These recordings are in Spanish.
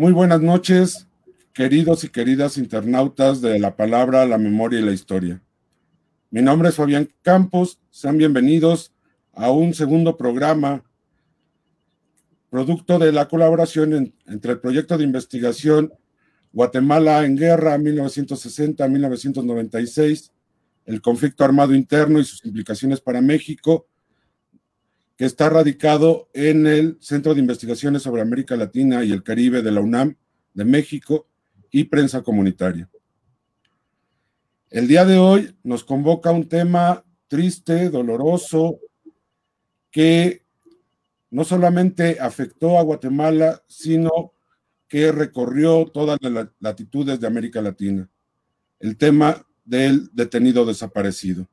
Muy buenas noches, queridos y queridas internautas de La Palabra, la Memoria y la Historia. Mi nombre es Fabián Campos, sean bienvenidos a un segundo programa, producto de la colaboración entre el proyecto de investigación Guatemala en Guerra 1960-1996, el conflicto armado interno y sus implicaciones para México, que está radicado en el Centro de Investigaciones sobre América Latina y el Caribe de la UNAM de México y Prensa Comunitaria. El día de hoy nos convoca un tema triste, doloroso, que no solamente afectó a Guatemala, sino que recorrió todas las latitudes de América Latina. El tema del detenido desaparecido.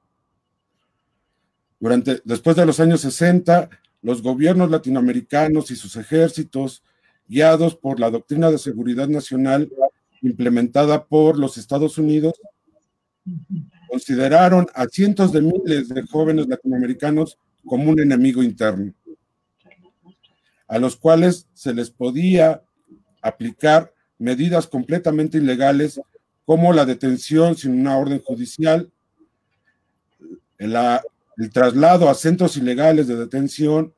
Después de los años 60, los gobiernos latinoamericanos y sus ejércitos, guiados por la doctrina de seguridad nacional implementada por los Estados Unidos, consideraron a cientos de miles de jóvenes latinoamericanos como un enemigo interno, a los cuales se les podía aplicar medidas completamente ilegales como la detención sin una orden judicial, el traslado a centros ilegales de detención,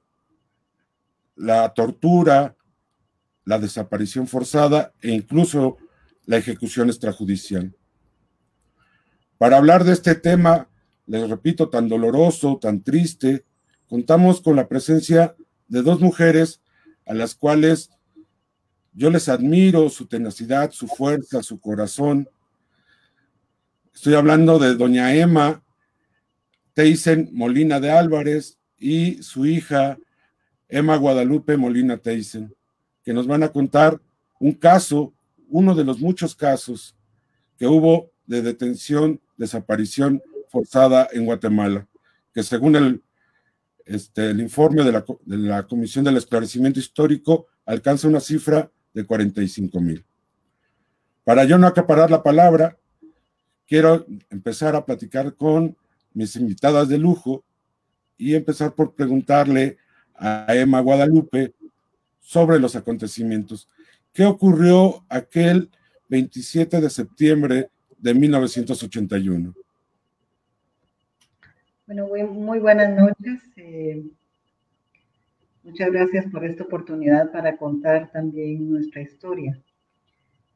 la tortura, la desaparición forzada e incluso la ejecución extrajudicial. Para hablar de este tema, les repito, tan doloroso, tan triste, contamos con la presencia de dos mujeres a las cuales yo les admiro su tenacidad, su fuerza, su corazón. Estoy hablando de doña Emma Teisen Molina de Álvarez y su hija Emma Guadalupe Molina Teisen, que nos van a contar un caso, uno de los muchos casos que hubo de detención, desaparición forzada en Guatemala, que según el informe de la Comisión del Esclarecimiento Histórico alcanza una cifra de 45,000. Para yo no acaparar la palabra, quiero empezar a platicar con mis invitadas de lujo y empezar por preguntarle a Emma Guadalupe sobre los acontecimientos. ¿Qué ocurrió aquel 27 de septiembre de 1981? Bueno, muy buenas noches. Muchas gracias por esta oportunidad para contar también nuestra historia.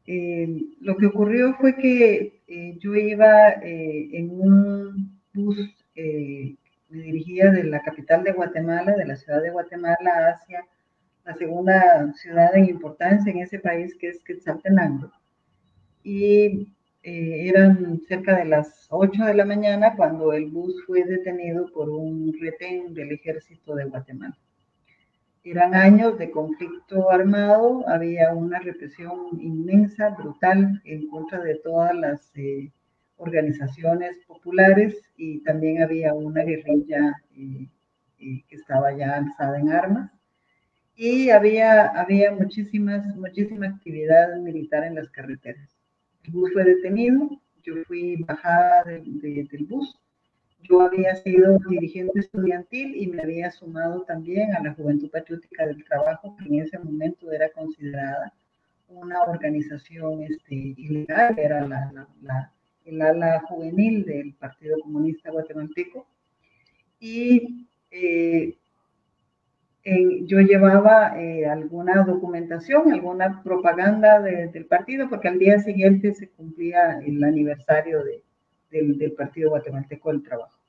Lo que ocurrió fue que yo iba en un bus, me dirigía de la capital de Guatemala, de la ciudad de Guatemala, hacia la segunda ciudad en importancia en ese país, que es Quetzaltenango. Y eran cerca de las 8 de la mañana cuando el bus fue detenido por un retén del ejército de Guatemala. Eran años de conflicto armado, había una represión inmensa, brutal, en contra de todas las organizaciones populares, y también había una guerrilla que estaba ya alzada en armas, y había muchísima actividad militar en las carreteras. El bus fue detenido, yo fui bajada del bus. Yo había sido dirigente estudiantil y me había sumado también a la Juventud Patriótica del Trabajo, que en ese momento era considerada una organización ilegal, era el ala juvenil del Partido Comunista Guatemalteco. Y yo llevaba alguna documentación, alguna propaganda del partido, porque al día siguiente se cumplía el aniversario del Partido Guatemalteco del Trabajo.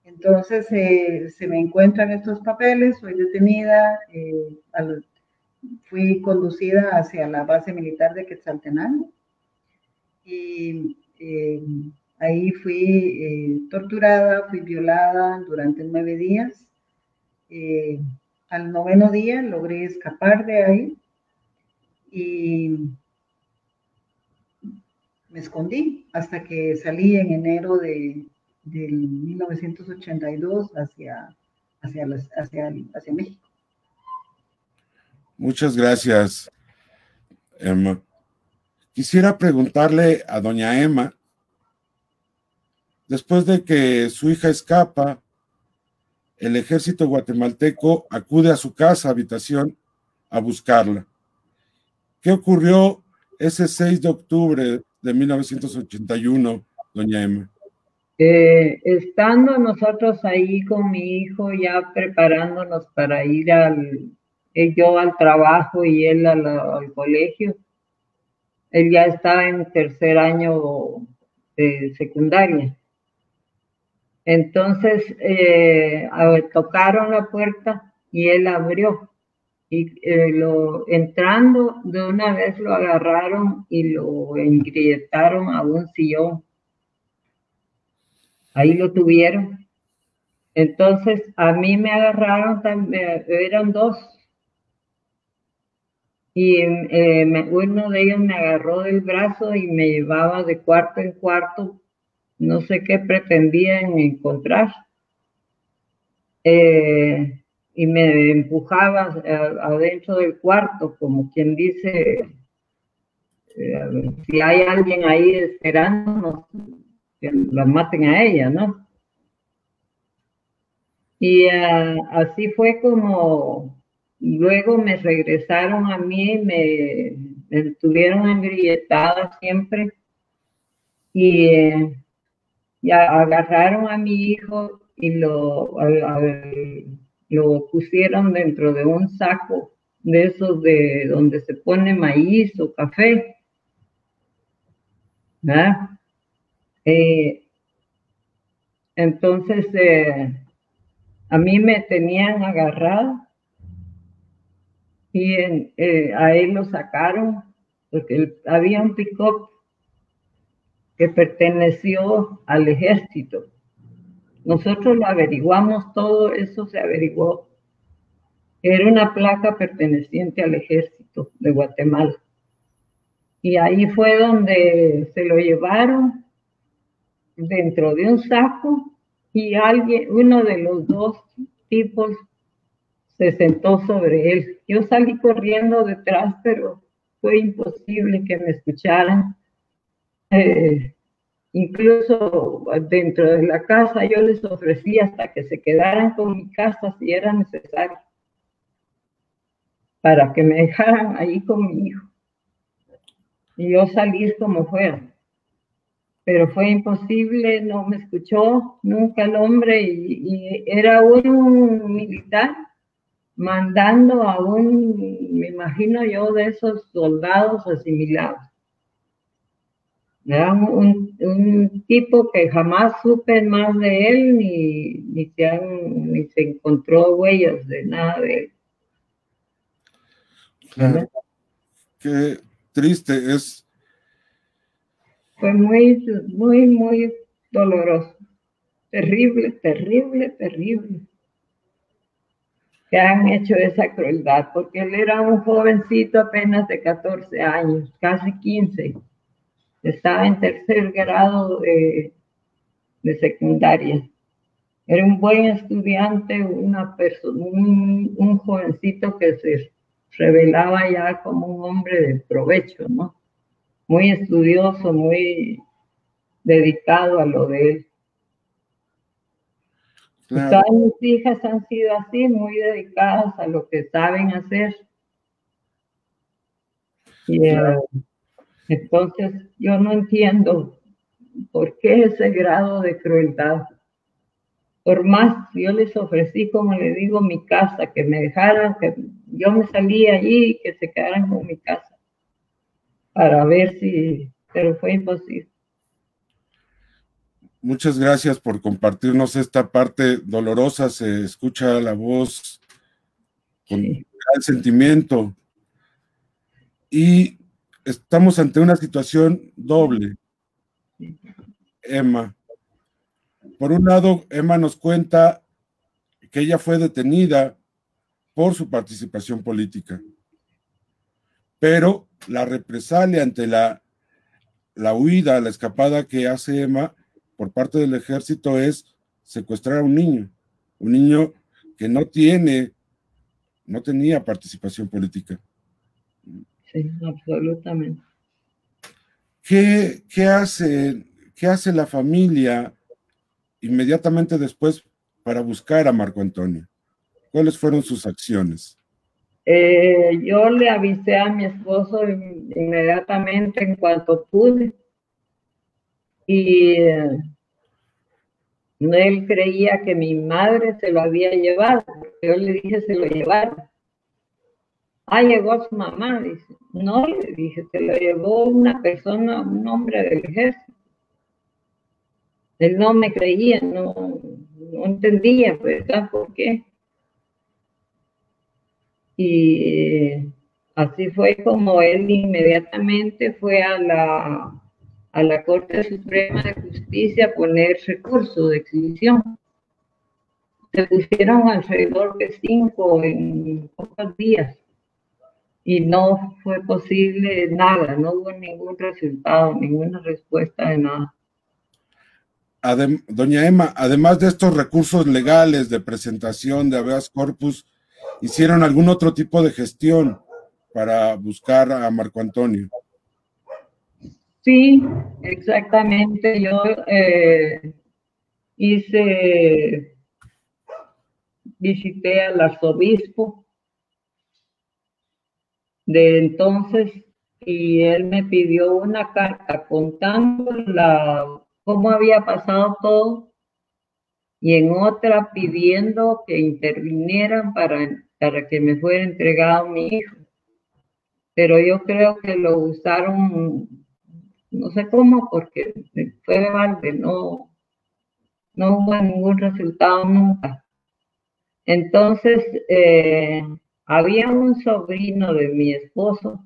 Entonces se me encuentran estos papeles, soy detenida, fui conducida hacia la base militar de Quetzaltenango y ahí fui torturada, fui violada durante 9 días. Al 9º día logré escapar de ahí y me escondí hasta que salí en enero del 1982 hacia México. Muchas gracias, Emma. Quisiera preguntarle a doña Emma, después de que su hija escapa, el ejército guatemalteco acude a su casa, habitación, a buscarla. ¿Qué ocurrió ese 6 de octubre de 1981, doña Emma? Estando nosotros ahí con mi hijo ya preparándonos para ir yo al trabajo y él al colegio, él ya estaba en tercer año de secundaria. Entonces tocaron la puerta y él abrió. Y entrando, de una vez lo agarraron y lo engrietaron a un sillón. Ahí lo tuvieron. Entonces, a mí me agarraron también, eran dos. Y uno de ellos me agarró del brazo y me llevaba de cuarto en cuarto. No sé qué pretendían encontrar. Y me empujaba adentro del cuarto, como quien dice, si hay alguien ahí esperándonos, que la maten a ella, ¿no? Y así fue como luego me regresaron a mí, me tuvieron engrilletada siempre y ya agarraron a mi hijo y lo pusieron dentro de un saco de esos de donde se pone maíz o café, ¿verdad? Entonces a mí me tenían agarrado y a él lo sacaron porque había un pick-up que perteneció al ejército. Nosotros lo averiguamos, todo eso se averiguó. Era una placa perteneciente al ejército de Guatemala. Y ahí fue donde se lo llevaron dentro de un saco y uno de los dos tipos se sentó sobre él. Yo salí corriendo detrás, pero fue imposible que me escucharan. Incluso dentro de la casa yo les ofrecí hasta que se quedaran con mi casa si era necesario, para que me dejaran ahí con mi hijo y yo salir como fuera. Pero fue imposible, no me escuchó nunca el hombre y era un militar mandando a me imagino yo, de esos soldados asimilados. Era un tipo que jamás supe más de él, ni se encontró huellas de nada de él. Claro. Qué triste es. Fue muy, muy, muy doloroso. Terrible, terrible, terrible. Que han hecho esa crueldad, porque él era un jovencito apenas de 14 años, casi 15. Estaba en tercer grado de secundaria. Era un buen estudiante, un jovencito que se revelaba ya como un hombre de provecho, ¿no? Muy estudioso, muy dedicado a lo de él. Claro. Todas mis hijas han sido así, muy dedicadas a lo que saben hacer. Y, claro. Entonces, yo no entiendo por qué ese grado de crueldad. Por más, yo les ofrecí, como le digo, mi casa, que me dejaran, que yo me salí allí y que se quedaran con mi casa, para ver pero fue imposible. Muchas gracias por compartirnos esta parte dolorosa, se escucha la voz con gran sentimiento. Y estamos ante una situación doble, Emma. Por un lado, Emma nos cuenta que ella fue detenida por su participación política, pero la represalia ante la huida, la escapada que hace Emma por parte del ejército es secuestrar a un niño que no tenía participación política. Sí, absolutamente. ¿Qué hace la familia inmediatamente después para buscar a Marco Antonio? ¿Cuáles fueron sus acciones? Yo le avisé a mi esposo inmediatamente en cuanto pude y él creía que mi madre se lo había llevado. Yo le dije se lo llevara. Ah, llegó su mamá, dice. No, le dije, se lo llevó una persona, un hombre del ejército. Él no me creía, no entendía, ¿verdad? ¿Por qué? Y así fue como él inmediatamente fue a la Corte Suprema de Justicia a poner recurso de exhibición. Se pusieron alrededor de 5 en pocos días y no fue posible nada, no hubo ningún resultado, ninguna respuesta de nada. Doña Emma, además de estos recursos legales de presentación de habeas corpus, ¿hicieron algún otro tipo de gestión para buscar a Marco Antonio? Sí, exactamente. Yo visité al arzobispo de entonces y él me pidió una carta contando cómo había pasado todo y en otra pidiendo que intervinieran para que me fuera entregado mi hijo. Pero yo creo que lo usaron, no sé cómo, porque fue de balde, no hubo ningún resultado nunca. Entonces, había un sobrino de mi esposo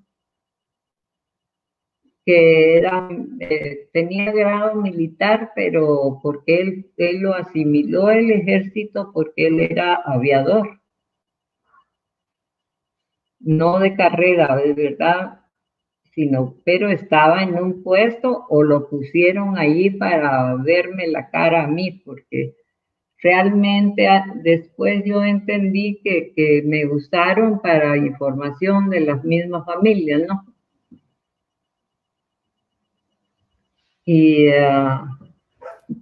que tenía grado militar, pero porque él lo asimiló el ejército porque él era aviador, no de carrera, de verdad, pero estaba en un puesto o lo pusieron allí para verme la cara a mí, porque realmente después yo entendí que me usaron para información de las mismas familias, ¿no? Y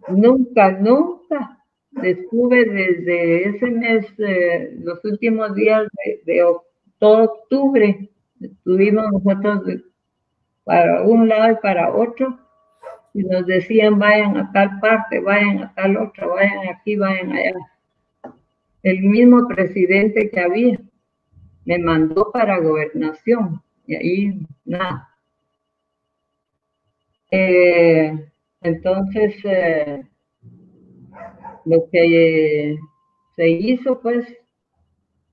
nunca estuve desde ese mes, los últimos días todo octubre, estuvimos nosotros para un lado y para otro, y nos decían vayan a tal parte, vayan a tal otra, vayan aquí, vayan allá. El mismo presidente que había me mandó para gobernación y ahí nada. Entonces, lo que se hizo pues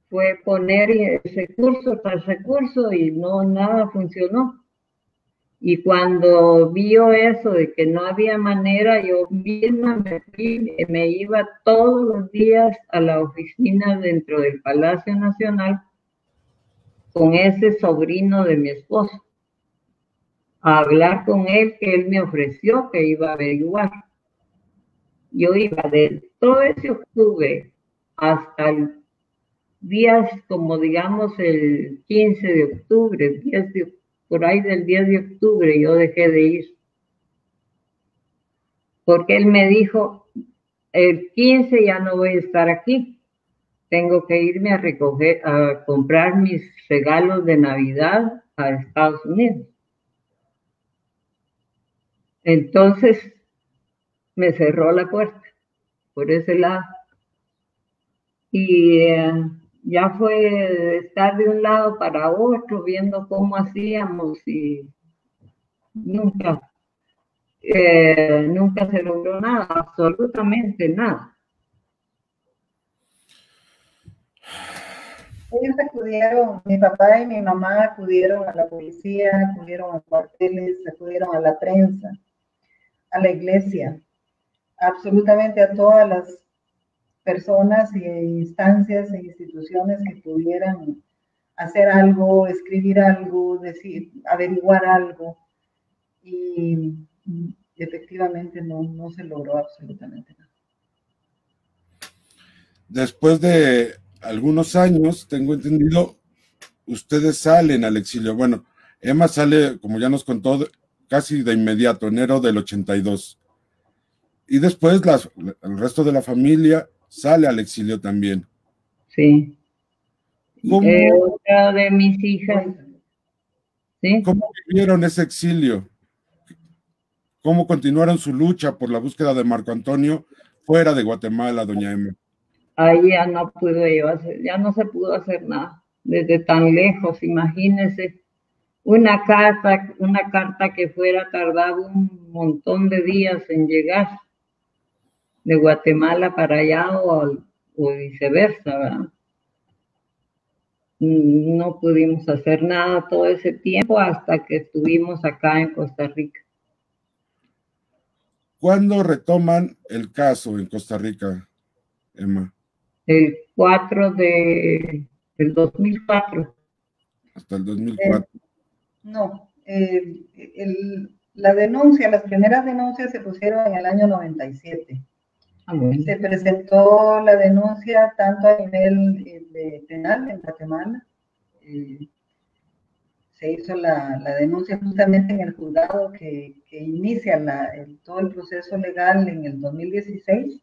fue poner recurso tras recurso y nada funcionó. Y cuando vio eso de que no había manera, yo misma me iba todos los días a la oficina dentro del Palacio Nacional con ese sobrino de mi esposo, a hablar con él, que él me ofreció que iba a averiguar. Yo iba de todo ese octubre hasta el días como digamos el 15 de octubre, por ahí del 10 de octubre yo dejé de ir. Porque él me dijo, el 15 ya no voy a estar aquí. Tengo que irme a comprar mis regalos de Navidad a Estados Unidos. Entonces me cerró la puerta por ese lado. Y ya fue estar de un lado para otro, viendo cómo hacíamos y nunca se logró nada, absolutamente nada. Ellos acudieron, mi papá y mi mamá acudieron a la policía, acudieron a cuarteles, acudieron a la prensa, a la iglesia, absolutamente a todas las personas e instancias e instituciones que pudieran hacer algo, escribir algo, decir, averiguar algo, y efectivamente no se logró absolutamente nada. Después de algunos años, tengo entendido, ustedes salen al exilio. Bueno, Emma sale, como ya nos contó, casi de inmediato, enero del 82. Y después el resto de la familia sale al exilio también. Sí. Otra de mis hijas. ¿Sí? ¿Cómo vivieron ese exilio? ¿Cómo continuaron su lucha por la búsqueda de Marco Antonio fuera de Guatemala, doña Emma? Ahí ya no pude yo hacer, ya no se pudo hacer nada. Desde tan lejos, imagínense. Una carta que fuera tardaba un montón de días en llegar de Guatemala para allá o viceversa, ¿verdad? No pudimos hacer nada todo ese tiempo hasta que estuvimos acá en Costa Rica. ¿Cuándo retoman el caso en Costa Rica, Emma? El 4 del 2004. Hasta el 2004. No, la denuncia, las primeras denuncias se pusieron en el año 97. Bueno. Se presentó la denuncia tanto a nivel penal en Guatemala. Se hizo la denuncia justamente en el juzgado que inicia todo el proceso legal en el 2016.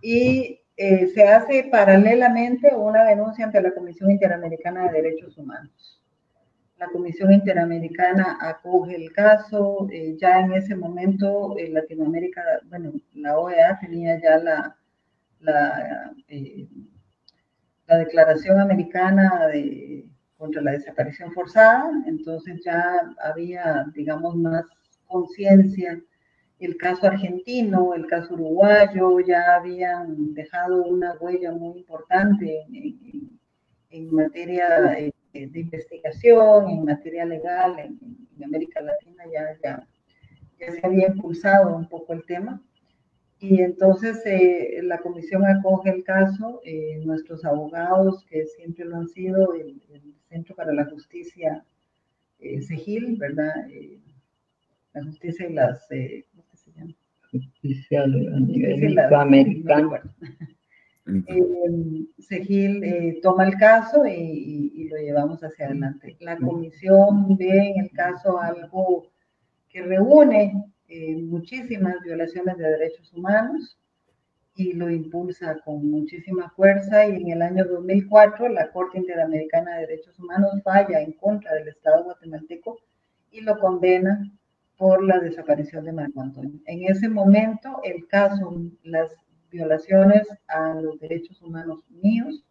Y se hace paralelamente una denuncia ante la Comisión Interamericana de Derechos Humanos. La Comisión Interamericana acoge el caso, ya en ese momento Latinoamérica, bueno, la OEA tenía ya la Declaración Americana contra la Desaparición Forzada, entonces ya había, digamos, más conciencia. El caso argentino, el caso uruguayo, ya habían dejado una huella muy importante en materia de investigación, en materia legal, en América Latina ya se había impulsado un poco el tema. Y entonces la comisión acoge el caso, nuestros abogados, que siempre lo han sido, el Centro para la Justicia CEGIL, ¿verdad? La justicia y las, ¿cómo se llama? Justicia a nivel americano. CEGIL toma el caso y lo llevamos hacia adelante. La comisión ve en el caso algo que reúne muchísimas violaciones de derechos humanos y lo impulsa con muchísima fuerza, y en el año 2004 la Corte Interamericana de Derechos Humanos falla en contra del Estado guatemalteco y lo condena por la desaparición de Marco Antonio. En ese momento el caso, las violaciones a los derechos humanos míos,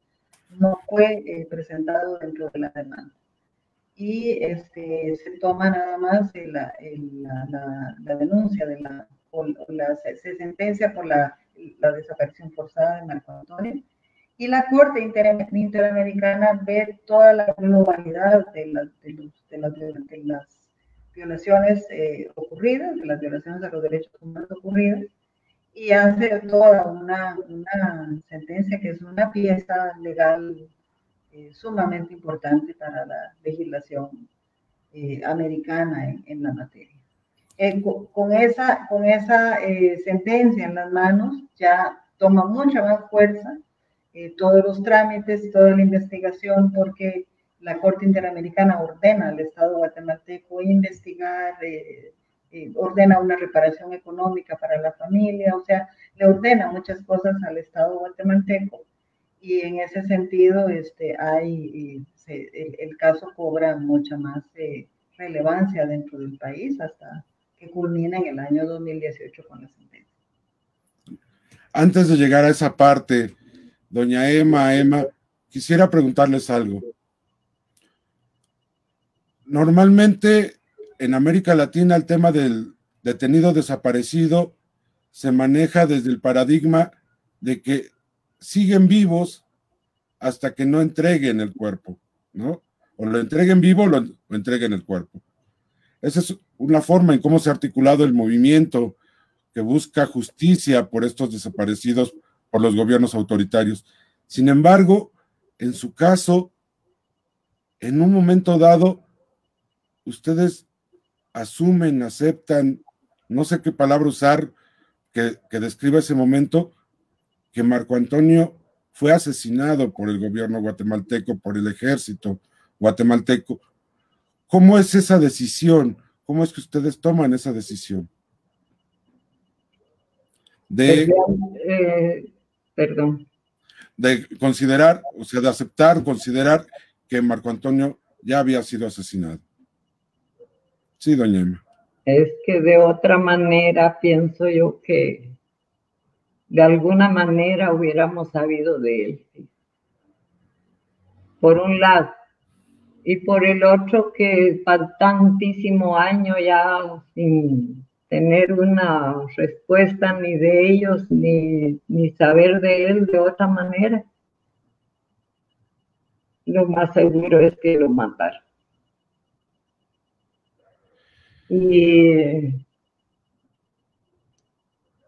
no fue presentado dentro de la demanda. Y se toma nada más la denuncia se sentencia por la desaparición forzada de Marco Antonio, y la Corte Interamericana ve toda la globalidad de las violaciones ocurridas, de las violaciones a los derechos humanos ocurridas, y hace toda una sentencia que es una pieza legal sumamente importante para la legislación americana en la materia. Con esa sentencia en las manos ya toma mucha más fuerza todos los trámites, toda la investigación, porque la Corte Interamericana ordena al Estado guatemalteco investigar, ordena una reparación económica para la familia, o sea, le ordena muchas cosas al Estado guatemalteco, y en ese sentido el caso cobra mucha más relevancia dentro del país hasta que culmina en el año 2018 con la sentencia. Antes de llegar a esa parte, doña Emma, quisiera preguntarles algo. Normalmente en América Latina el tema del detenido desaparecido se maneja desde el paradigma de que siguen vivos hasta que no entreguen el cuerpo, ¿no? O lo entreguen vivo o lo entreguen el cuerpo. Esa es una forma en cómo se ha articulado el movimiento que busca justicia por estos desaparecidos por los gobiernos autoritarios. Sin embargo, en su caso, en un momento dado, ustedes asumen, aceptan, no sé qué palabra usar que describa ese momento, que Marco Antonio fue asesinado por el gobierno guatemalteco, por el ejército guatemalteco. ¿Cómo es esa decisión? ¿Cómo es que ustedes toman esa decisión? Perdón. de considerar, o sea, de aceptar, considerar que Marco Antonio ya había sido asesinado. Sí, doña Emma. Es que de otra manera pienso yo que de alguna manera hubiéramos sabido de él, ¿sí? Por un lado. Y por el otro, que tantísimo año ya sin tener una respuesta ni de ellos, ni saber de él de otra manera. Lo más seguro es que lo mataron. Y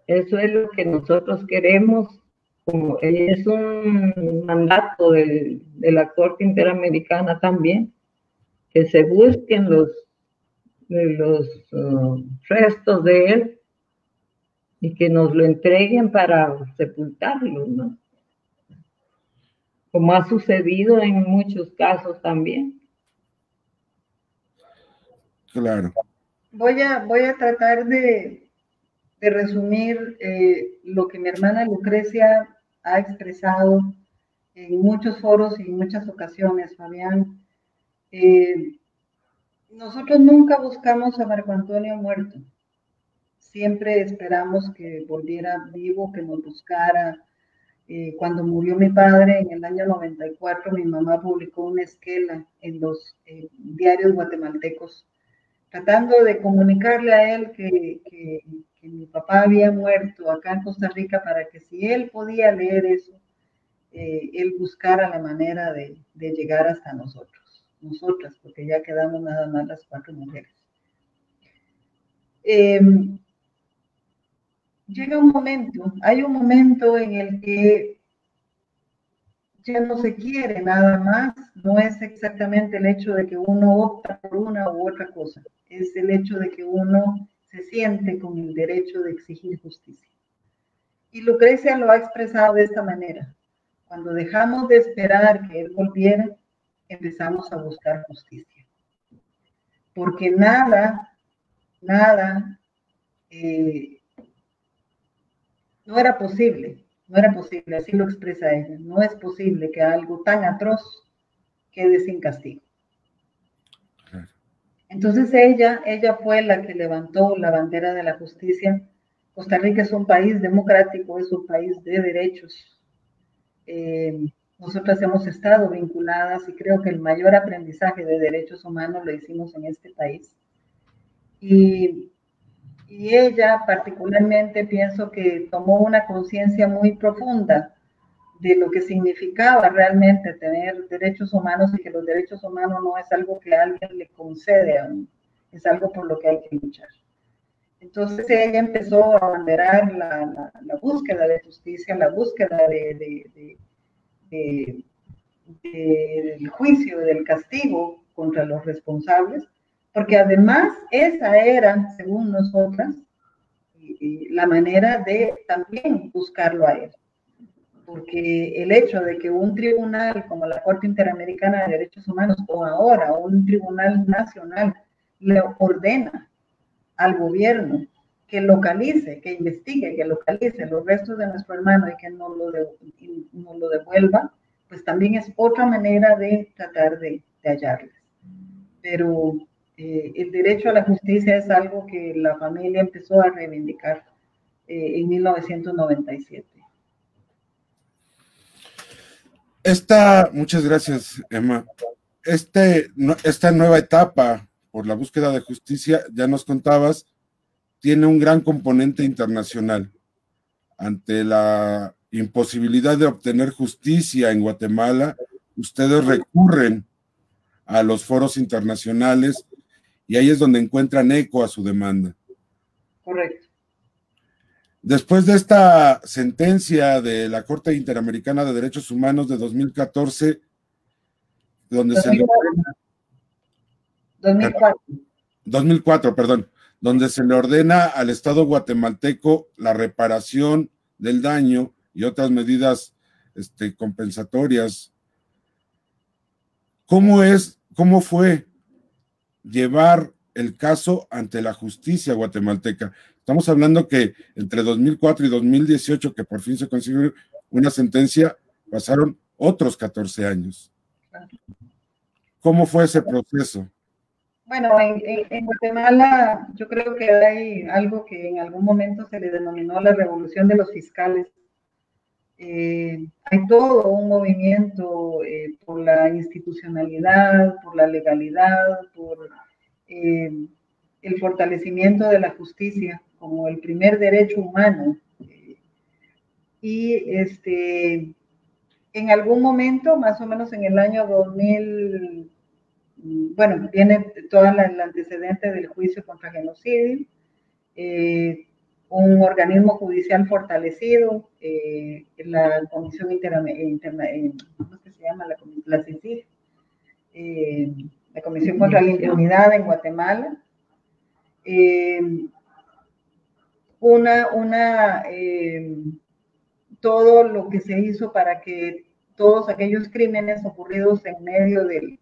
eso es lo que nosotros queremos. Como es un mandato de la Corte Interamericana también, que se busquen los restos de él y que nos lo entreguen para sepultarlo, ¿no? Como ha sucedido en muchos casos también. Claro. Voy a tratar de resumir lo que mi hermana Lucrecia ha expresado en muchos foros y en muchas ocasiones, Fabián. Nosotros nunca buscamos a Marco Antonio muerto. Siempre esperamos que volviera vivo, que nos buscara. Cuando murió mi padre en el año 94, mi mamá publicó una esquela en los diarios guatemaltecos, tratando de comunicarle a él que mi papá había muerto acá en Costa Rica, para que si él podía leer eso, él buscara la manera de llegar hasta nosotras, porque ya quedamos nada más las 4 mujeres. Llega un momento, hay un momento en el que ya no se quiere nada más, no es exactamente el hecho de que uno opta por una u otra cosa, es el hecho de que uno se siente con el derecho de exigir justicia. Y Lucrecia lo ha expresado de esta manera: cuando dejamos de esperar que él volviera, empezamos a buscar justicia. Porque nada, no era posible, así lo expresa ella, no es posible que algo tan atroz quede sin castigo. Entonces ella fue la que levantó la bandera de la justicia. Costa Rica es un país democrático, es un país de derechos. Nosotras hemos estado vinculadas y creo que el mayor aprendizaje de derechos humanos lo hicimos en este país. Y ella particularmente pienso que tomó una conciencia muy profunda de lo que significaba realmente tener derechos humanos, y que los derechos humanos no es algo que alguien le concede a uno, es algo por lo que hay que luchar. Entonces ella empezó a abanderar la búsqueda de justicia, la búsqueda del juicio, del castigo contra los responsables, porque además esa era, según nosotras, la manera de también buscarlo a él. Porque el hecho de que un tribunal como la Corte Interamericana de Derechos Humanos, o ahora un tribunal nacional, le ordena al gobierno que localice, que investigue, que localice los restos de nuestro hermano y que nos lo devuelva, pues también es otra manera de tratar de hallarles. Pero el derecho a la justicia es algo que la familia empezó a reivindicar en 1997. Muchas gracias, Emma. Esta nueva etapa por la búsqueda de justicia, ya nos contabas, tiene un gran componente internacional. Ante la imposibilidad de obtener justicia en Guatemala, ustedes recurren a los foros internacionales y ahí es donde encuentran eco a su demanda. Correcto. Después de esta sentencia de la Corte Interamericana de Derechos Humanos de 2014, donde 2004, donde se le ordena al Estado guatemalteco la reparación del daño y otras medidas compensatorias. ¿Cómo fue llevar el caso ante la justicia guatemalteca? Estamos hablando que entre 2004 y 2018, que por fin se consiguió una sentencia, pasaron otros 14 años. ¿Cómo fue ese proceso? Bueno, en Guatemala yo creo que hay algo que en algún momento se le denominó la revolución de los fiscales. Hay todo un movimiento por la institucionalidad, por la legalidad, por el fortalecimiento de la justicia como el primer derecho humano. Y en algún momento, más o menos en el año 2000, bueno, viene todo el antecedente del juicio contra genocidio, un organismo judicial fortalecido, la Comisión ¿cómo se llama? La CICIG, la Comisión contra la Impunidad en Guatemala, todo lo que se hizo para que todos aquellos crímenes ocurridos en medio de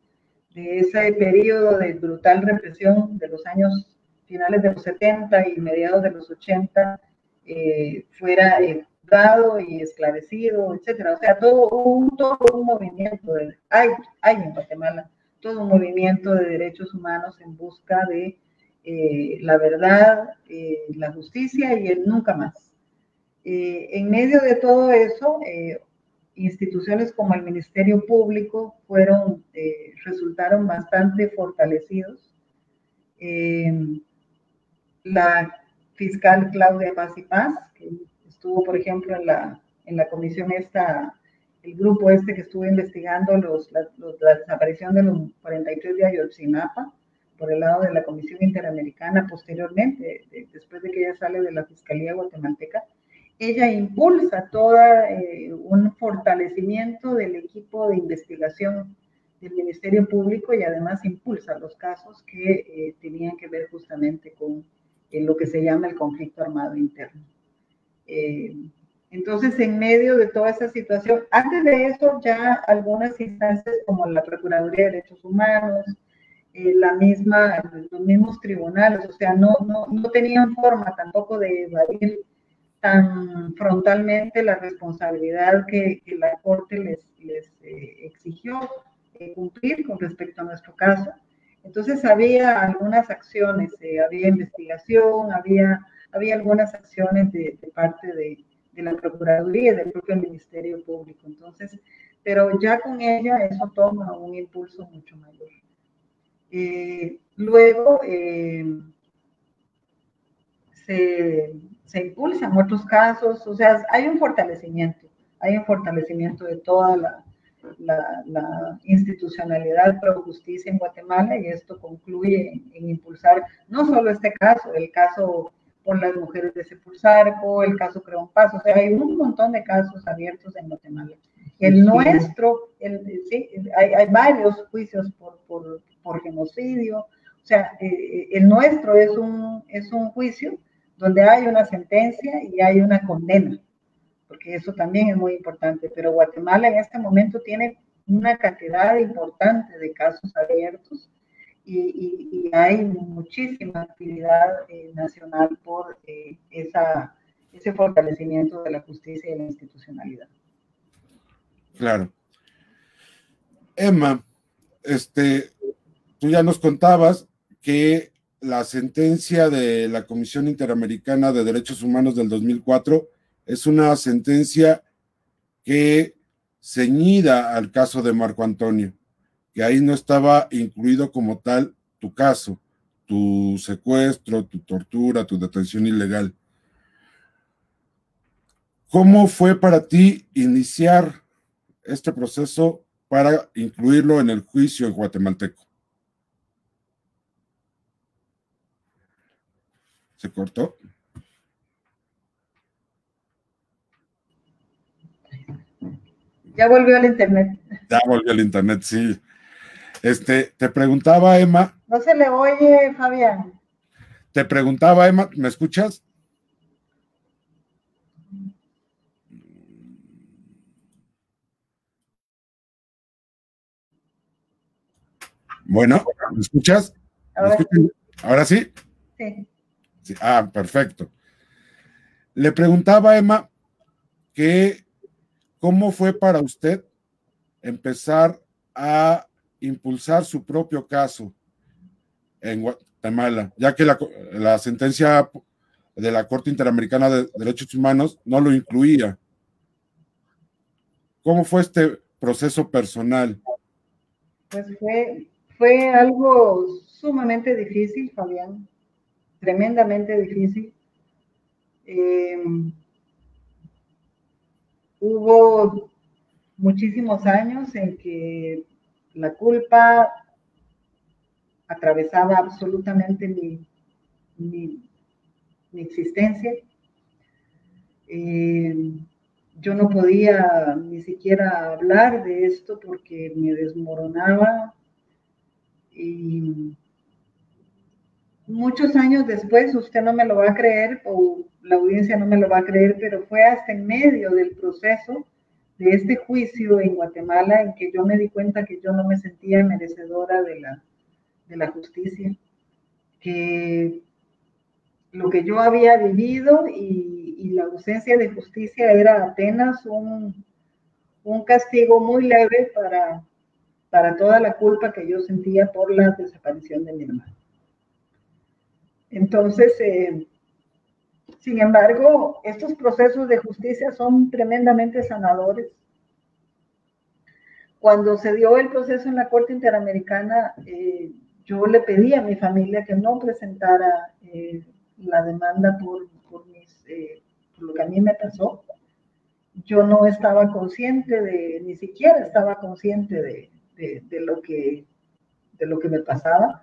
ese periodo de brutal represión de los años finales de los 70 y mediados de los 80 fuera dado y esclarecido, etcétera. O sea, todo un movimiento, hay en Guatemala todo un movimiento de derechos humanos en busca de la verdad, la justicia y el nunca más. En medio de todo eso, instituciones como el Ministerio Público resultaron bastante fortalecidos. La fiscal Claudia Paz y Paz, que estuvo, por ejemplo, en la comisión el grupo que estuvo investigando la desaparición de los 43 de Ayotzinapa, por el lado de la Comisión Interamericana, posteriormente, después de que ella sale de la Fiscalía Guatemalteca, ella impulsa todo un fortalecimiento del equipo de investigación del Ministerio Público y además impulsa los casos que tenían que ver justamente con lo que se llama el conflicto armado interno. Entonces, en medio de toda esa situación, antes de eso ya algunas instancias como la Procuraduría de Derechos Humanos, los mismos tribunales, o sea, no tenían forma tampoco de evadir tan frontalmente la responsabilidad que la Corte les exigió cumplir con respecto a nuestro caso. Entonces había algunas acciones, había investigación, había algunas acciones de parte de la Procuraduría y del propio Ministerio Público. Entonces, pero ya con ella eso toma un impulso mucho mayor. Luego se impulsan otros casos, o sea, hay un fortalecimiento de toda la institucionalidad pro justicia en Guatemala, y esto concluye en impulsar no solo este caso, el caso por las mujeres de Sepulsarco, el caso Creón Paz, o sea, hay un montón de casos abiertos en Guatemala. El nuestro, hay varios juicios por genocidio, o sea, el nuestro es un juicio donde hay una sentencia y hay una condena, porque eso también es muy importante, pero Guatemala en este momento tiene una cantidad importante de casos abiertos y hay muchísima actividad nacional por ese fortalecimiento de la justicia y la institucionalidad. Claro. Emma, tú ya nos contabas que la sentencia de la Comisión Interamericana de Derechos Humanos del 2004 es una sentencia que ceñida al caso de Marco Antonio, que ahí no estaba incluido como tal tu caso, tu secuestro, tu tortura, tu detención ilegal. ¿Cómo fue para ti iniciar este proceso para incluirlo en el juicio en guatemalteco? ¿Se cortó? Ya volvió al internet. Ya volvió al internet, sí. Te preguntaba, Emma. No se le oye, Fabián. Te preguntaba, Emma, ¿me escuchas? Bueno, ¿me escuchas? ¿Me escuchas? ¿Ahora sí? Sí. Sí. Ah, perfecto. Le preguntaba a Emma que ¿cómo fue para usted empezar a impulsar su propio caso en Guatemala, ya que la sentencia de la Corte Interamericana de Derechos Humanos no lo incluía? ¿Cómo fue este proceso personal? Pues fue algo sumamente difícil, Fabián, tremendamente difícil. Hubo muchísimos años en que la culpa atravesaba absolutamente mi existencia. Yo no podía ni siquiera hablar de esto porque me desmoronaba. Y muchos años después, usted no me lo va a creer, o la audiencia no me lo va a creer, pero fue hasta en medio del proceso de este juicio en Guatemala en que yo me di cuenta que yo no me sentía merecedora de la justicia, que lo que yo había vivido y la ausencia de justicia era apenas un castigo muy leve para toda la culpa que yo sentía por la desaparición de mi hermano. Entonces, sin embargo, estos procesos de justicia son tremendamente sanadores. Cuando se dio el proceso en la Corte Interamericana, yo le pedí a mi familia que no presentara la demanda por lo que a mí me pasó. Yo no estaba consciente ni siquiera estaba consciente de lo que me pasaba.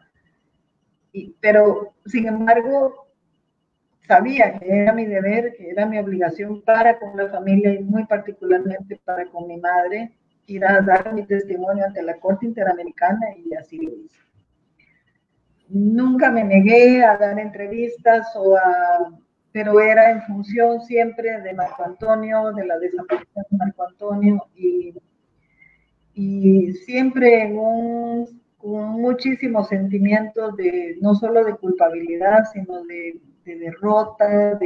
Pero, sin embargo, sabía que era mi deber, que era mi obligación para con la familia y muy particularmente para con mi madre, ir a dar mi testimonio ante la Corte Interamericana, y así lo hice. Nunca me negué a dar entrevistas pero era en función siempre de Marco Antonio, de la desaparición de Marco Antonio, y siempre con muchísimos sentimientos no solo de culpabilidad, sino de derrota,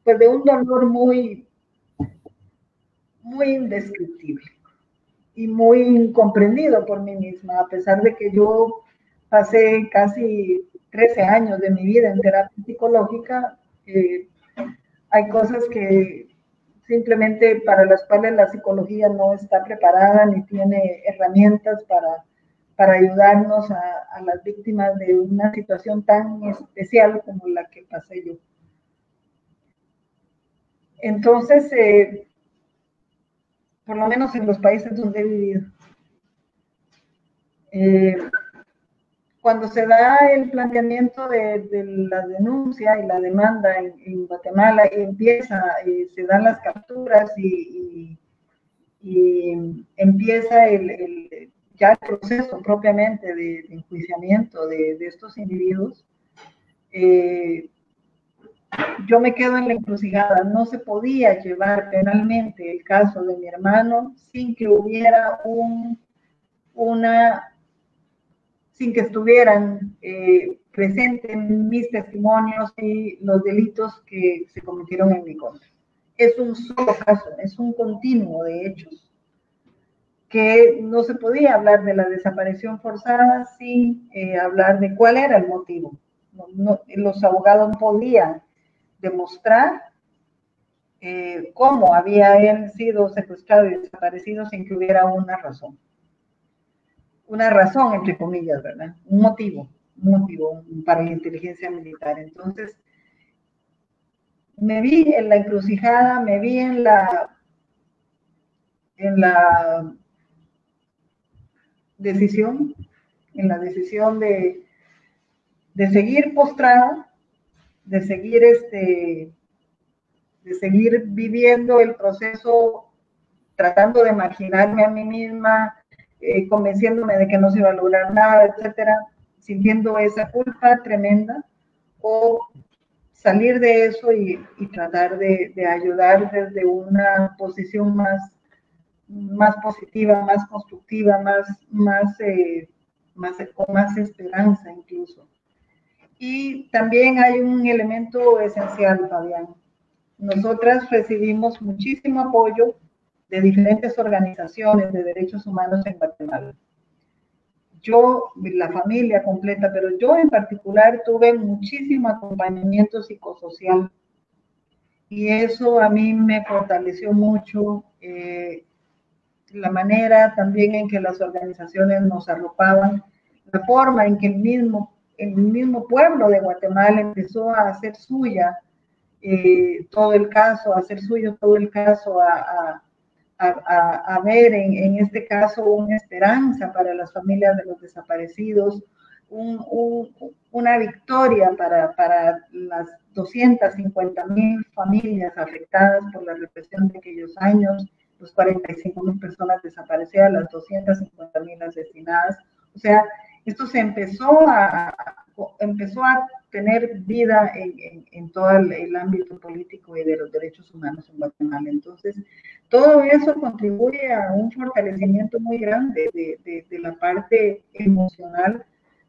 pues de un dolor muy, muy indescriptible y muy incomprendido por mí misma, a pesar de que yo pasé casi 13 años de mi vida en terapia psicológica. Hay cosas que simplemente para las cuales la psicología no está preparada ni tiene herramientas para ayudarnos a las víctimas de una situación tan especial como la que pasé yo. Entonces, por lo menos en los países donde he vivido, cuando se da el planteamiento de la denuncia y la demanda en Guatemala, se dan las capturas y empieza ya el proceso propiamente de enjuiciamiento de estos individuos, yo me quedo en la encrucijada. No se podía llevar penalmente el caso de mi hermano sin que hubiera sin que estuvieran presentes mis testimonios y los delitos que se cometieron en mi contra. Es un solo caso, es un continuo de hechos, que no se podía hablar de la desaparición forzada sin hablar de cuál era el motivo. Los abogados no podían demostrar cómo había él sido secuestrado y desaparecido sin que hubiera una razón, entre comillas, ¿verdad? Un motivo para la inteligencia militar. Entonces, me vi en la encrucijada, me vi en la decisión de seguir postrada, de seguir viviendo el proceso, tratando de marginarme a mí misma, convenciéndome de que no se iba a lograr nada, etcétera, sintiendo esa culpa tremenda, o salir de eso y tratar de ayudar desde una posición más positiva, más constructiva, con más esperanza incluso. Y también hay un elemento esencial, Fabián, nosotras recibimos muchísimo apoyo de diferentes organizaciones de derechos humanos en Guatemala. Yo, la familia completa, pero yo en particular tuve muchísimo acompañamiento psicosocial y eso a mí me fortaleció mucho. La manera también en que las organizaciones nos arropaban, la forma en que el mismo pueblo de Guatemala empezó a hacer suya todo el caso, a hacer suyo todo el caso, a ver en este caso una esperanza para las familias de los desaparecidos, una victoria para las 250,000 familias afectadas por la represión de aquellos años, los 45,000 personas desaparecidas, las 250,000 asesinadas. O sea, esto se empezó a tener vida en todo el ámbito político y de los derechos humanos en Guatemala. Entonces, todo eso contribuye a un fortalecimiento muy grande de la parte emocional,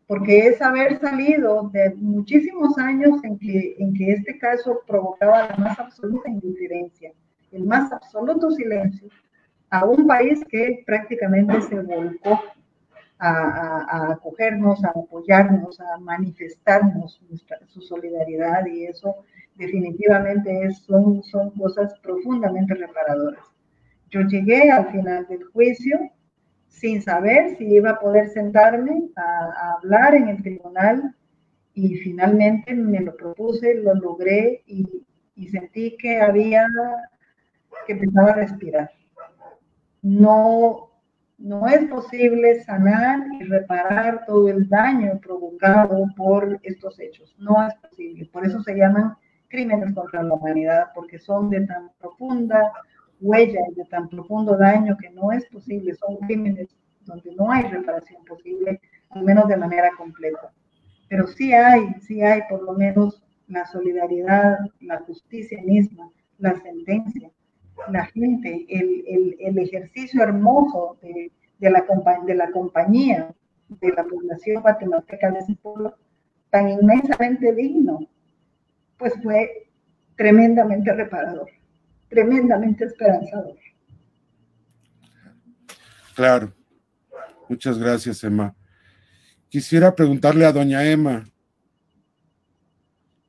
porque es haber salido de muchísimos años en que este caso provocaba la más absoluta indiferencia, el más absoluto silencio, a un país que prácticamente se volcó a acogernos, a apoyarnos, a manifestarnos su solidaridad, y eso definitivamente son cosas profundamente reparadoras. Yo llegué al final del juicio sin saber si iba a poder sentarme a hablar en el tribunal, y finalmente me lo propuse, lo logré y sentí que empezaba a respirar. No es posible sanar y reparar todo el daño provocado por estos hechos. No es posible. Por eso se llaman crímenes contra la humanidad, porque son de tan profunda huella y de tan profundo daño que no es posible. Son crímenes donde no hay reparación posible, al menos de manera completa. Pero sí hay por lo menos la solidaridad, la justicia misma, la sentencia, la gente, el ejercicio hermoso de la compañía de la población guatemalteca, de ese pueblo tan inmensamente digno, pues fue tremendamente reparador, tremendamente esperanzador. Claro. Muchas gracias, Emma. Quisiera preguntarle a doña Emma,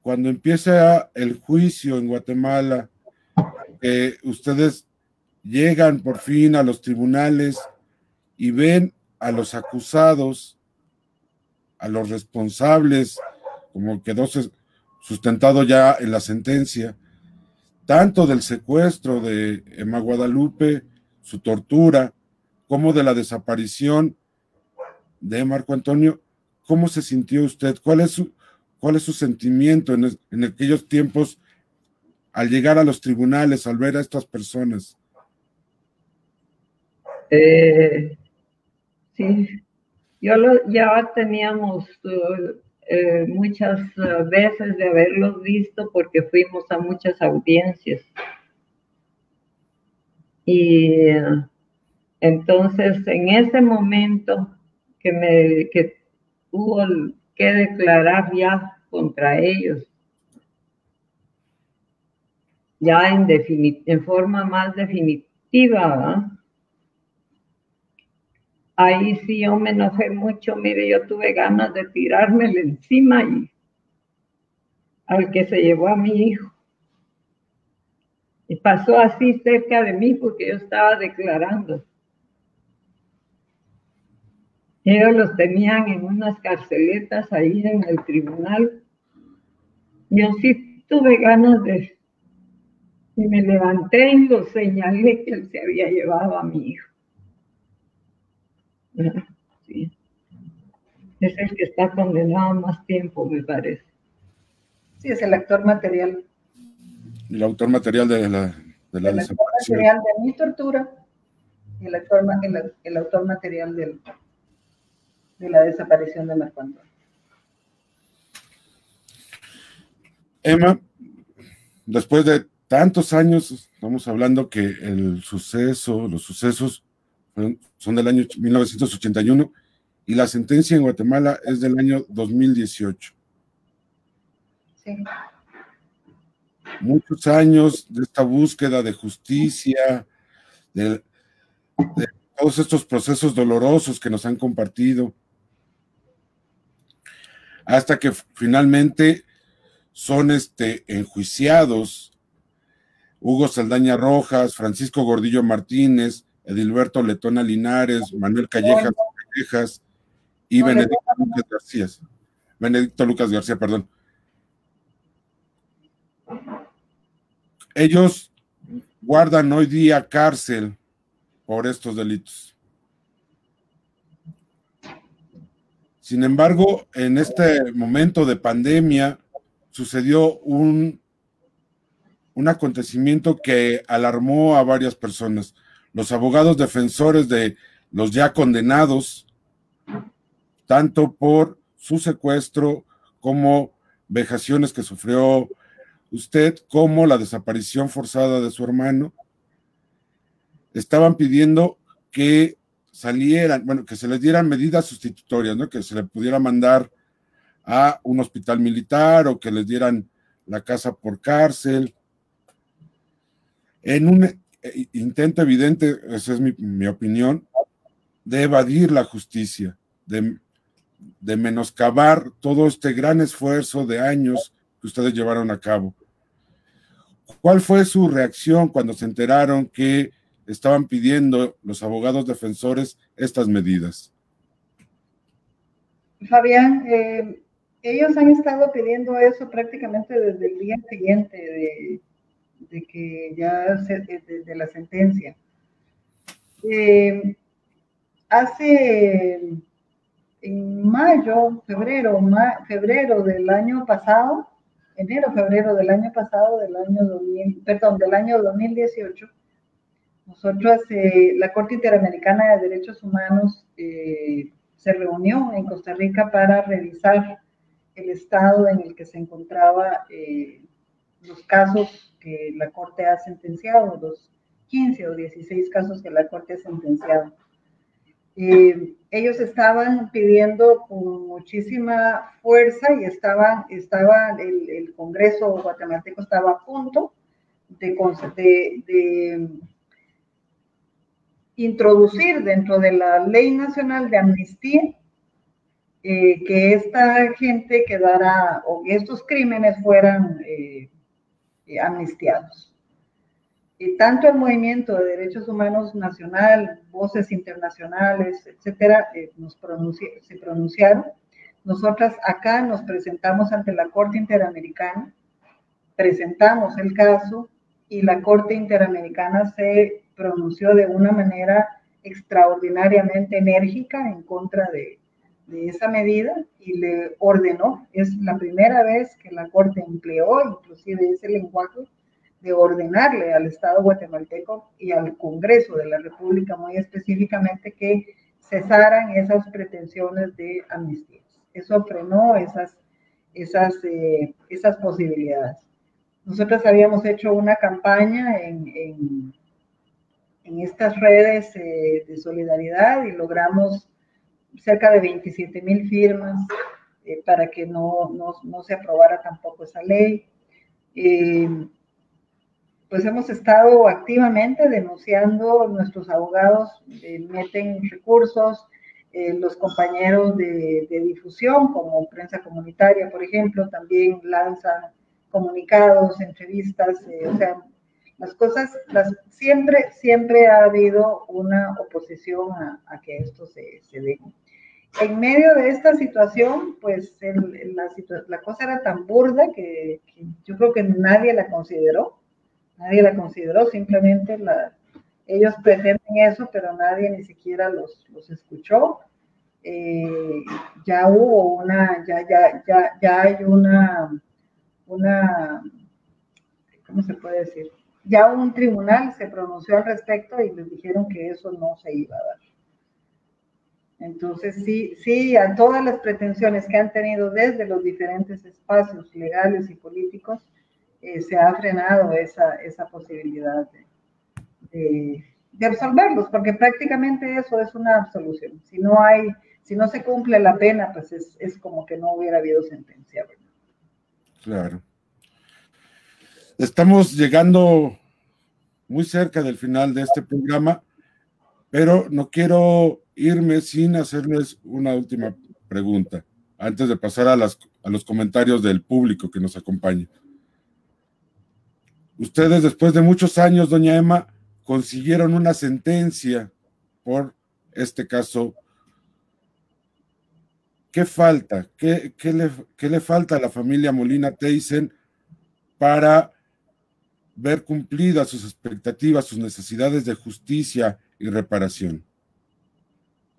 cuando empieza el juicio en Guatemala, ustedes llegan por fin a los tribunales y ven a los acusados, a los responsables, como quedó sustentado ya en la sentencia, tanto del secuestro de Emma Guadalupe, su tortura, como de la desaparición de Marco Antonio. ¿Cómo se sintió usted? ¿Cuál es su sentimiento en aquellos tiempos al llegar a los tribunales, al ver a estas personas? Sí, ya teníamos muchas veces de haberlos visto porque fuimos a muchas audiencias. Y entonces en ese momento que hubo que declarar ya contra ellos, ya en forma más definitiva, ¿verdad? Ahí sí yo me enojé mucho. Mire, yo tuve ganas de tirármele encima y al que se llevó a mi hijo. Y pasó así cerca de mí porque yo estaba declarando. Ellos los tenían en unas carceletas ahí en el tribunal. Yo sí tuve ganas y me levanté y lo señalé que él se había llevado a mi hijo. Sí. Es el que está condenado más tiempo, me parece. Sí, es el actor material. El autor material de la el desaparición. Autor material de mi tortura y el autor material de la desaparición de Marco Antonio. Emma, después de tantos años, estamos hablando que los sucesos son del año 1981 y la sentencia en Guatemala es del año 2018. Sí. muchos años de esta búsqueda de justicia, de todos estos procesos dolorosos que nos han compartido, hasta que finalmente son enjuiciados Hugo Saldaña Rojas, Francisco Gordillo Martínez, Edilberto Letona Linares, Manuel Callejas y Benedicto Lucas García, perdón. Ellos guardan hoy día cárcel por estos delitos. Sin embargo, en este momento de pandemia sucedió un acontecimiento que alarmó a varias personas. Los abogados defensores de los ya condenados, tanto por su secuestro como vejaciones que sufrió usted, como la desaparición forzada de su hermano, estaban pidiendo que salieran, bueno, que se les dieran medidas sustitutorias, ¿no? Que se le pudiera mandar a un hospital militar o que les dieran la casa por cárcel. En un intento evidente, esa es mi opinión, de evadir la justicia, de menoscabar todo este gran esfuerzo de años que ustedes llevaron a cabo. ¿Cuál fue su reacción cuando se enteraron que estaban pidiendo los abogados defensores estas medidas? Fabián, ellos han estado pidiendo eso prácticamente desde el día siguiente de que ya de la sentencia. Hace en mayo, febrero del año pasado, febrero del año pasado, del año 2018, nosotros, la Corte Interamericana de Derechos Humanos se reunió en Costa Rica para revisar el estado en el que se encontraba los casos que la Corte ha sentenciado, los 15 o 16 casos que la Corte ha sentenciado. Ellos estaban pidiendo con muchísima fuerza y el Congreso guatemalteco estaba a punto de introducir dentro de la Ley Nacional de Amnistía que esta gente quedara, o que estos crímenes fueran amnistiados. Tanto el Movimiento de Derechos Humanos Nacional, voces internacionales, etcétera, se pronunciaron. Nosotras acá nos presentamos ante la Corte Interamericana, presentamos el caso y la Corte Interamericana se pronunció de una manera extraordinariamente enérgica en contra de esa medida y le ordenó. Es la primera vez que la Corte empleó inclusive ese lenguaje de ordenarle al Estado guatemalteco y al Congreso de la República muy específicamente que cesaran esas pretensiones de amnistía. Eso frenó esas posibilidades. Nosotros habíamos hecho una campaña en estas redes de solidaridad y logramos cerca de 27,000 firmas para que no se aprobara tampoco esa ley. Pues hemos estado activamente denunciando, nuestros abogados meten recursos, los compañeros de difusión, como Prensa Comunitaria, por ejemplo, también lanzan comunicados, entrevistas, o sea, las cosas, siempre ha habido una oposición a que esto se dé. En medio de esta situación, pues la cosa era tan burda que yo creo que nadie la consideró, simplemente ellos pretenden eso, pero nadie ni siquiera los escuchó. Ya hubo ya hay una, ¿cómo se puede decir? Ya un tribunal se pronunció al respecto y les dijeron que eso no se iba a dar. Entonces, sí, a todas las pretensiones que han tenido desde los diferentes espacios legales y políticos, se ha frenado esa posibilidad de absolverlos, porque prácticamente eso es una absolución. Si no se cumple la pena, pues es como que no hubiera habido sentencia, ¿verdad? Claro. Estamos llegando muy cerca del final de este programa, pero no quiero irme sin hacerles una última pregunta, antes de pasar a los comentarios del público que nos acompaña. Ustedes, después de muchos años, doña Emma, consiguieron una sentencia por este caso. ¿Qué falta? ¿Qué le falta a la familia Molina Thyssen para ver cumplidas sus expectativas, sus necesidades de justicia y reparación?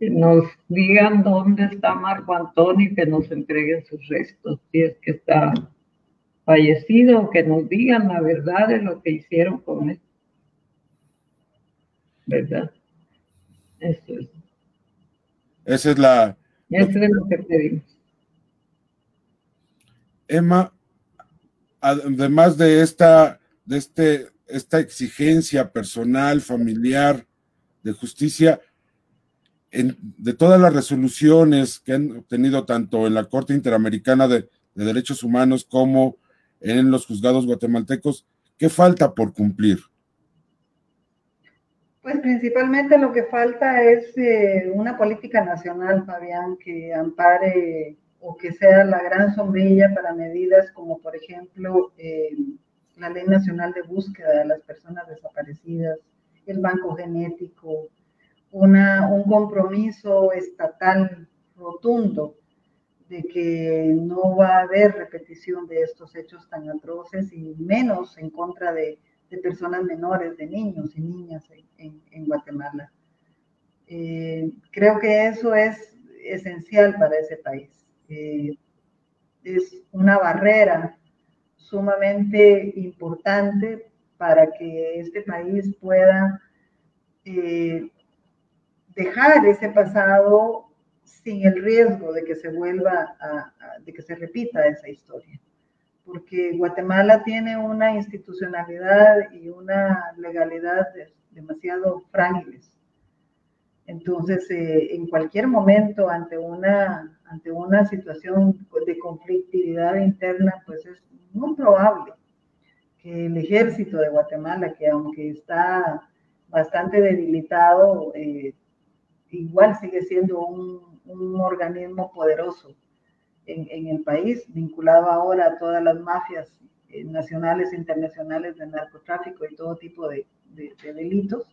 Que nos digan dónde está Marco Antonio y que nos entreguen sus restos, si es que está fallecido, que nos digan la verdad de lo que hicieron con él. ¿Verdad? Eso es. Esa es Eso es lo que pedimos. Emma, además de esta exigencia personal, familiar, de justicia, de todas las resoluciones que han obtenido tanto en la Corte Interamericana de Derechos Humanos como en los juzgados guatemaltecos, ¿qué falta por cumplir? Pues principalmente lo que falta es una política nacional, Fabián, que ampare o que sea la gran sombrilla para medidas como, por ejemplo, la Ley Nacional de Búsqueda de las Personas Desaparecidas, el Banco Genético, un compromiso estatal rotundo de que no va a haber repetición de estos hechos tan atroces y menos en contra de personas menores, de niños y niñas en Guatemala. Creo que eso es esencial para ese país. Es una barrera sumamente importante para que este país pueda dejar ese pasado sin el riesgo de que se vuelva de que se repita esa historia. Porque Guatemala tiene una institucionalidad y una legalidad demasiado frágiles. Entonces, en cualquier momento, ante una situación de conflictividad interna, pues es muy probable que el ejército de Guatemala, que aunque está bastante debilitado, igual sigue siendo un organismo poderoso en el país, vinculado ahora a todas las mafias nacionales e internacionales de narcotráfico y todo tipo de delitos,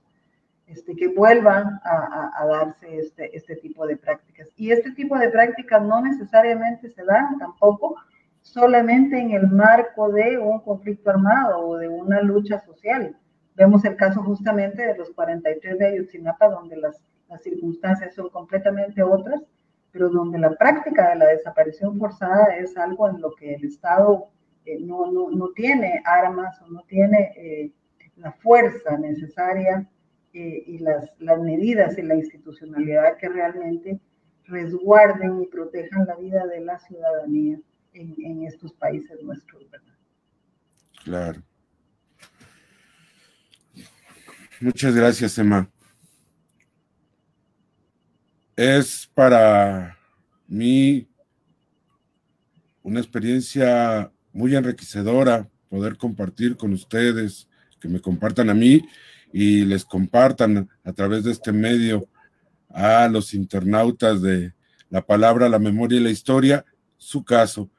que vuelvan a darse este tipo de prácticas. Y este tipo de prácticas no necesariamente se dan tampoco solamente en el marco de un conflicto armado o de una lucha social. Vemos el caso justamente de los 43 de Ayotzinapa, donde las circunstancias son completamente otras, pero donde la práctica de la desaparición forzada es algo en lo que el Estado no tiene armas o no tiene la fuerza necesaria y las medidas y la institucionalidad que realmente resguarden y protejan la vida de la ciudadanía en estos países nuestros, ¿verdad? Claro. Muchas gracias, Emma. Es para mí una experiencia muy enriquecedora poder compartir con ustedes, que me compartan a mí y les compartan a través de este medio a los internautas de La Palabra, la Memoria y la Historia su caso.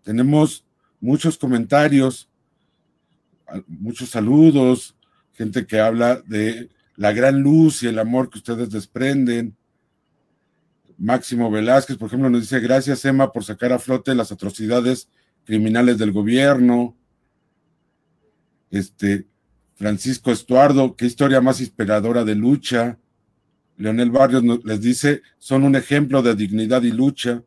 Tenemos muchos comentarios, muchos saludos, gente que habla de la gran luz y el amor que ustedes desprenden. Máximo Velázquez, por ejemplo, nos dice: gracias, Emma, por sacar a flote las atrocidades criminales del gobierno. Francisco Estuardo, qué historia más inspiradora de lucha. Leonel Barrios les dice: son un ejemplo de dignidad y lucha.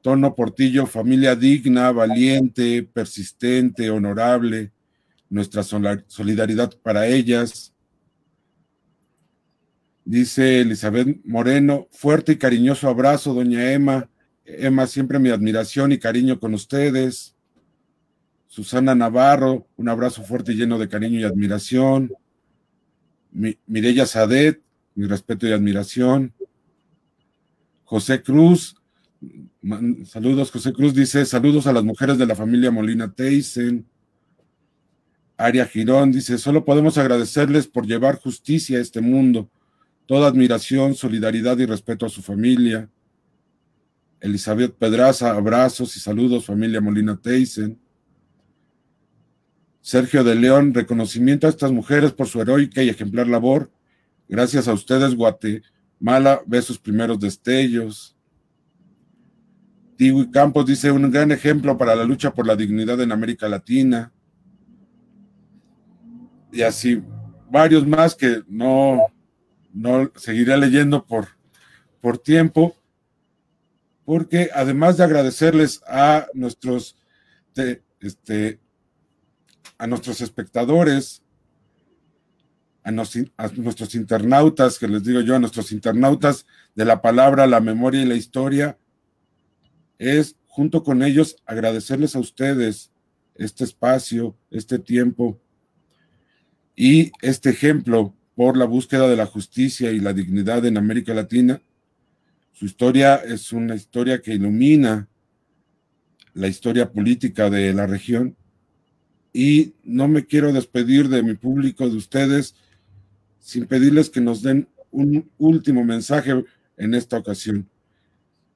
Tono Portillo, familia digna, valiente, persistente, honorable. Nuestra solidaridad para ellas. Dice Elizabeth Moreno: fuerte y cariñoso abrazo, doña Emma. Emma, siempre mi admiración y cariño con ustedes. Susana Navarro, un abrazo fuerte y lleno de cariño y admiración. Mireya Sadet, mi respeto y admiración. José Cruz, saludos, José Cruz dice: saludos a las mujeres de la familia Molina Thyssen. Aria Girón dice, solo podemos agradecerles por llevar justicia a este mundo. Toda admiración, solidaridad y respeto a su familia. Elizabeth Pedraza, abrazos y saludos, familia Molina Teisen. Sergio de León, reconocimiento a estas mujeres por su heroica y ejemplar labor. Gracias a ustedes, Guatemala ve sus primeros destellos. Tiwi Campos dice, un gran ejemplo para la lucha por la dignidad en América Latina. Y así, varios más que no seguiré leyendo por tiempo, porque además de agradecerles a nuestros espectadores, a nuestros internautas, que les digo yo, a nuestros internautas de la palabra, la memoria y la historia, es junto con ellos agradecerles a ustedes este espacio, este tiempo y este ejemplo por la búsqueda de la justicia y la dignidad en América Latina. Su historia es una historia que ilumina la historia política de la región y no me quiero despedir de mi público, de ustedes, sin pedirles que nos den un último mensaje en esta ocasión.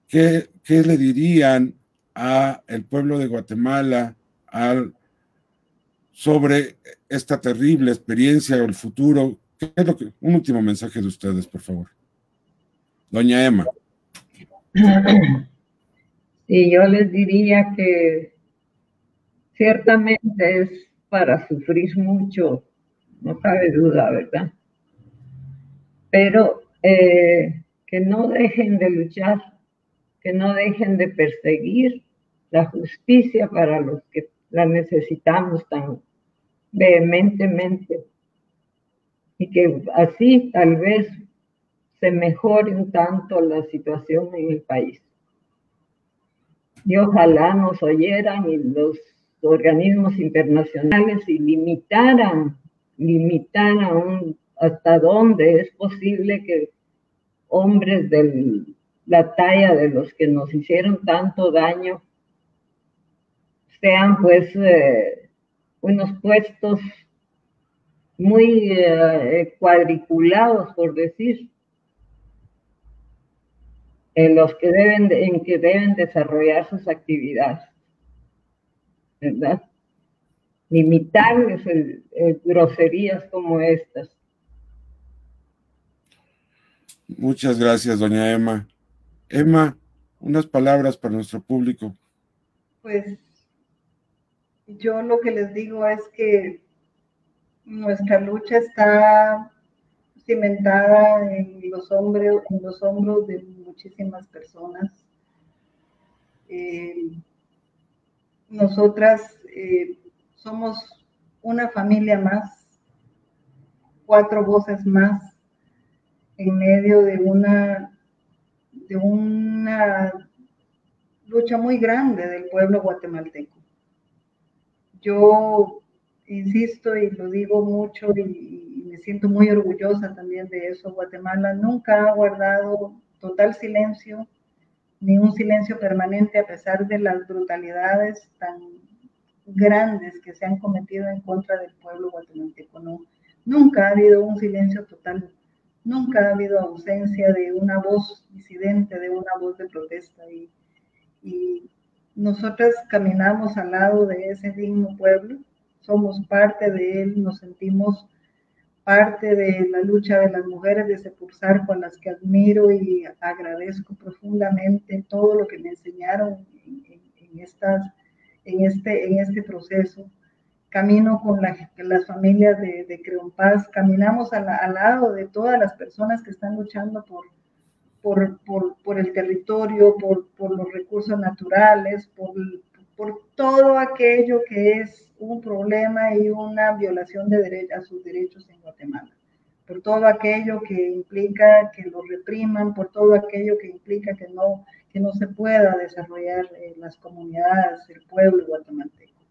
¿Qué le dirían al pueblo de Guatemala sobre esta terrible experiencia o el futuro? ¿Qué es un último mensaje de ustedes, por favor? Doña Emma. Sí, yo les diría que ciertamente es para sufrir mucho, no cabe duda, ¿verdad? Pero que no dejen de luchar, que no dejen de perseguir la justicia para los que la necesitamos tan vehementemente, y que así tal vez se mejore un tanto la situación en el país. Y ojalá nos oyeran y los organismos internacionales y limitaran hasta dónde es posible que hombres de la talla de los que nos hicieron tanto daño sean pues unos puestos muy cuadriculados, por decir, en que deben desarrollar sus actividades, ¿verdad? Limitarles groserías como estas. Muchas gracias, doña Emma. Emma, unas palabras para nuestro público. Pues yo lo que les digo es que nuestra lucha está cimentada en los hombros de muchísimas personas. Nosotras somos una familia más, 4 voces más en medio de una lucha muy grande del pueblo guatemalteco. Yo insisto y lo digo mucho y me siento muy orgullosa también de eso. Guatemala nunca ha guardado total silencio, ni un silencio permanente a pesar de las brutalidades tan grandes que se han cometido en contra del pueblo guatemalteco. No, nunca ha habido un silencio total, nunca ha habido ausencia de una voz disidente, de una voz de protesta y nosotras caminamos al lado de ese digno pueblo, somos parte de él, nos sentimos parte de la lucha de las mujeres de Sepursar, con las que admiro y agradezco profundamente todo lo que me enseñaron en este proceso. Camino con las familias de Creompaz, caminamos al lado de todas las personas que están luchando por el territorio, por los recursos naturales, por todo aquello que es un problema y una violación a sus derechos en Guatemala, por todo aquello que implica que lo repriman, por todo aquello que implica que no se pueda desarrollar las comunidades, el pueblo guatemalteco.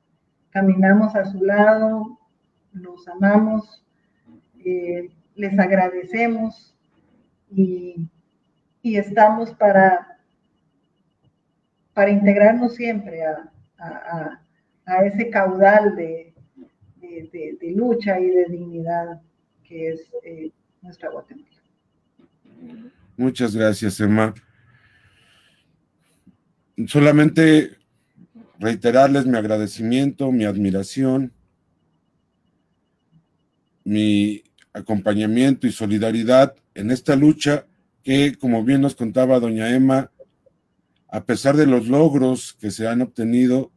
Caminamos a su lado, los amamos, les agradecemos y estamos para integrarnos siempre a ese caudal de de lucha y de dignidad que es nuestra Guatemala. Muchas gracias, Emma. Solamente reiterarles mi agradecimiento, mi admiración, mi acompañamiento y solidaridad en esta lucha que, como bien nos contaba doña Emma, a pesar de los logros que se han obtenido,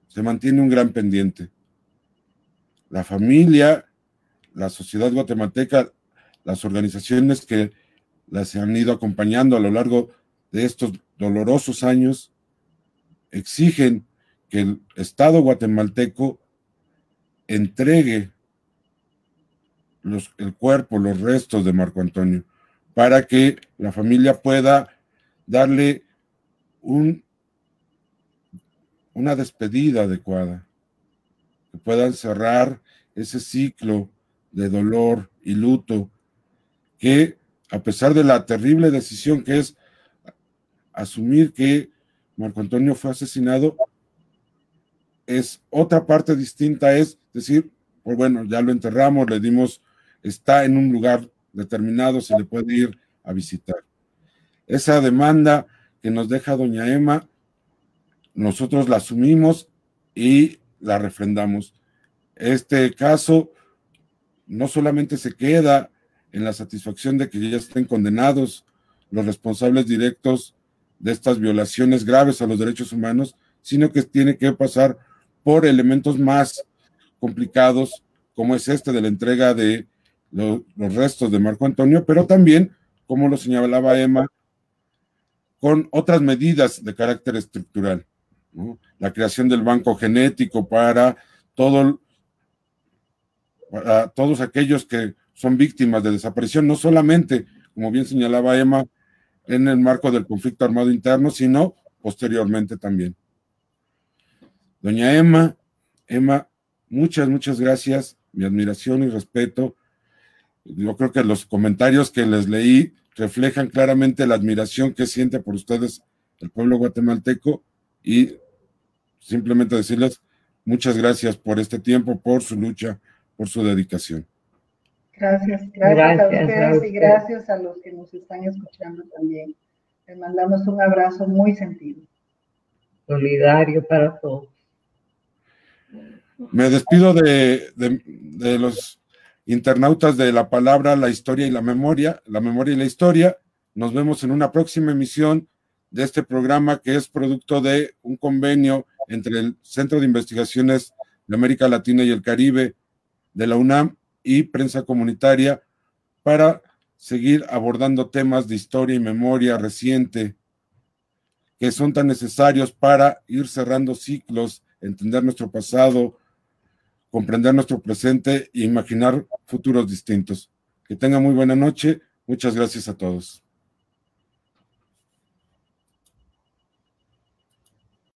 se mantiene un gran pendiente. La familia, la sociedad guatemalteca, las organizaciones que las han ido acompañando a lo largo de estos dolorosos años, exigen que el Estado guatemalteco entregue el cuerpo, los restos de Marco Antonio, para que la familia pueda darle una despedida adecuada, que puedan cerrar ese ciclo de dolor y luto, que a pesar de la terrible decisión que es asumir que Marco Antonio fue asesinado, es otra parte distinta, es decir, pues bueno, ya lo enterramos, le dimos, está en un lugar determinado, se le puede ir a visitar. Esa demanda que nos deja doña Emma, nosotros la asumimos y la refrendamos. Este caso no solamente se queda en la satisfacción de que ya estén condenados los responsables directos de estas violaciones graves a los derechos humanos, sino que tiene que pasar por elementos más complicados, como es este de la entrega de los restos de Marco Antonio, pero también, como lo señalaba Emma, con otras medidas de carácter estructural, ¿no? La creación del banco genético para todos aquellos que son víctimas de desaparición, no solamente, como bien señalaba Emma, en el marco del conflicto armado interno, sino posteriormente también. Doña Emma, muchas gracias, mi admiración y respeto. Yo creo que los comentarios que les leí reflejan claramente la admiración que siente por ustedes el pueblo guatemalteco, y simplemente decirles muchas gracias por este tiempo, por su lucha, por su dedicación. Gracias a ustedes y gracias a los que nos están escuchando también. Les mandamos un abrazo muy sentido. Solidario para todos. Me despido de los internautas de La Palabra, la Historia y la Memoria y la Historia. Nos vemos en una próxima emisión de este programa, que es producto de un convenio entre el Centro de Investigaciones de América Latina y el Caribe de la UNAM y Prensa Comunitaria, para seguir abordando temas de historia y memoria reciente que son tan necesarios para ir cerrando ciclos, entender nuestro pasado, comprender nuestro presente e imaginar futuros distintos. Que tengan muy buena noche. Muchas gracias a todos.